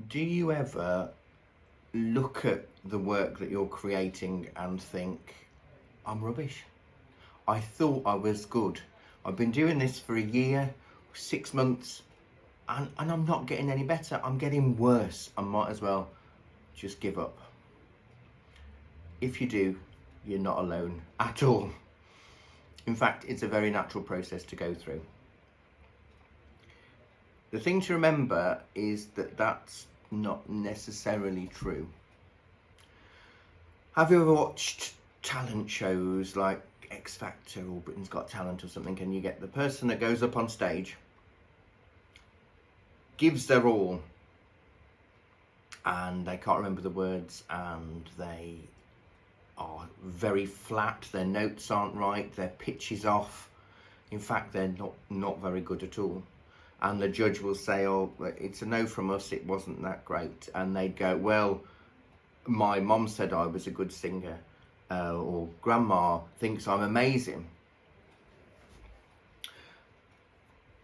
Do you ever look at the work that you're creating and think, I'm rubbish? I thought I was good. I've been doing this for a year, 6 months, and I'm not getting any better. I'm getting worse. I might as well just give up. If you do, you're not alone at all. In fact, it's a very natural process to go through. The thing to remember is that that's not necessarily true. Have you ever watched talent shows like X Factor or Britain's Got Talent or something, and you get the person that goes up on stage, gives their all, and they can't remember the words, and they are very flat, their notes aren't right, their pitch is off. In fact, they're not very good at all. And the judge will say, oh, it's a no from us, it wasn't that great. And they'd go, well, my mom said I was a good singer, or grandma thinks I'm amazing.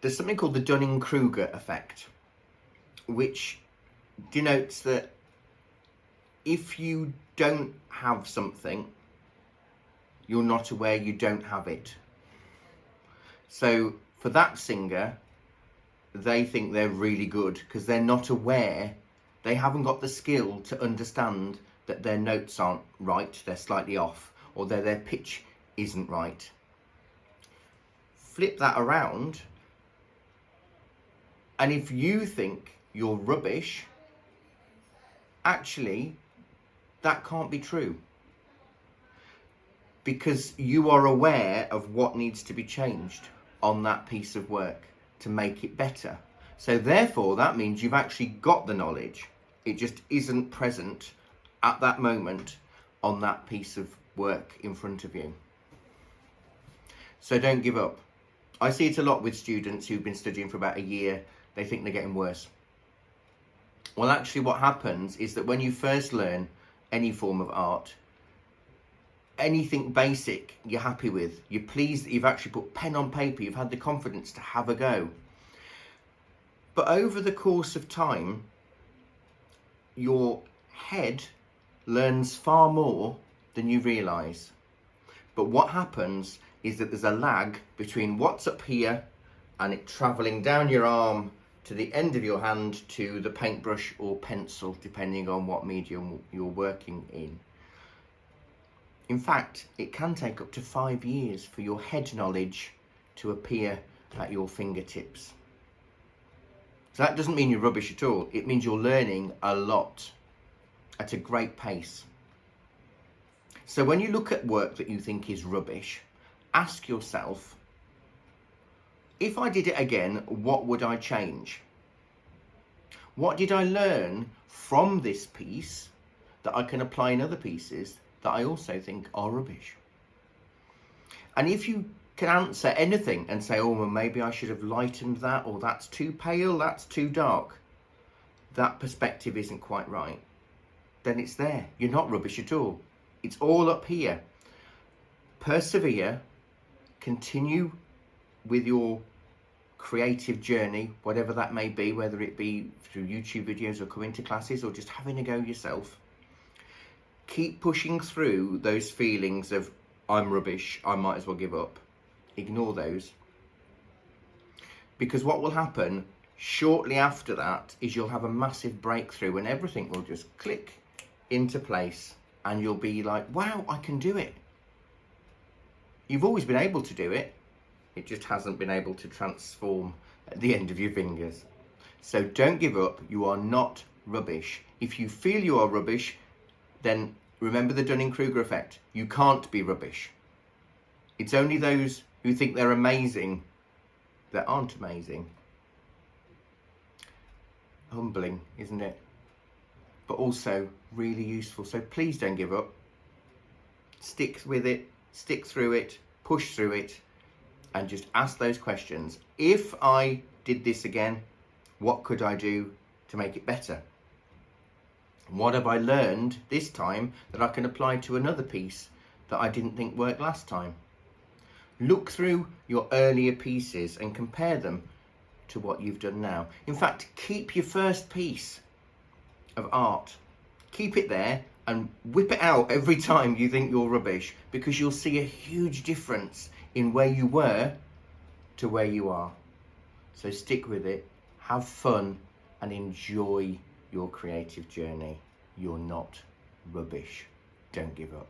There's something called the Dunning-Kruger effect, which denotes that if you don't have something, you're not aware you don't have it. So for that singer, they think they're really good because they're not aware, they haven't got the skill to understand that their notes aren't right, they're slightly off, or their pitch isn't right. Flip that around, and if you think you're rubbish, actually, that can't be true. Because you are aware of what needs to be changed on that piece of work to make it better. So therefore, that means you've actually got the knowledge. It just isn't present at that moment on that piece of work in front of you. So don't give up. I see it a lot with students who've been studying for about a year. They think they're getting worse. Well, actually what happens is that when you first learn any form of art, anything basic you're happy with, you're pleased that you've actually put pen on paper, you've had the confidence to have a go. But over the course of time, your head learns far more than you realise. But what happens is that there's a lag between what's up here and it travelling down your arm to the end of your hand to the paintbrush or pencil, depending on what medium you're working in. In fact, it can take up to 5 years for your head knowledge to appear at your fingertips. So that doesn't mean you're rubbish at all. It means you're learning a lot at a great pace. So when you look at work that you think is rubbish, ask yourself, if I did it again, what would I change? What did I learn from this piece that I can apply in other pieces that I also think are rubbish? And if you can answer anything and say, oh, well, maybe I should have lightened that, or that's too pale, that's too dark, that perspective isn't quite right, then it's there. You're not rubbish at all. It's all up here. Persevere, continue with your creative journey, whatever that may be, whether it be through YouTube videos or coming to classes or just having a go yourself. Keep pushing through those feelings of, I'm rubbish, I might as well give up. Ignore those. Because what will happen shortly after that is you'll have a massive breakthrough and everything will just click into place and you'll be like, wow, I can do it. You've always been able to do it. It just hasn't been able to transform at the end of your fingers. So don't give up. You are not rubbish. If you feel you are rubbish, then remember the Dunning-Kruger effect. You can't be rubbish. It's only those who think they're amazing that aren't amazing. Humbling, isn't it? But also really useful. So please don't give up. Stick with it, stick through it, push through it, and just ask those questions. If I did this again, what could I do to make it better? What have I learned this time that I can apply to another piece that I didn't think worked last time? Look through your earlier pieces and compare them to what you've done now. In fact, keep your first piece of art. Keep it there and whip it out every time you think you're rubbish, because you'll see a huge difference in where you were to where you are. So stick with it, have fun, and enjoy your creative journey. You're not rubbish. Don't give up.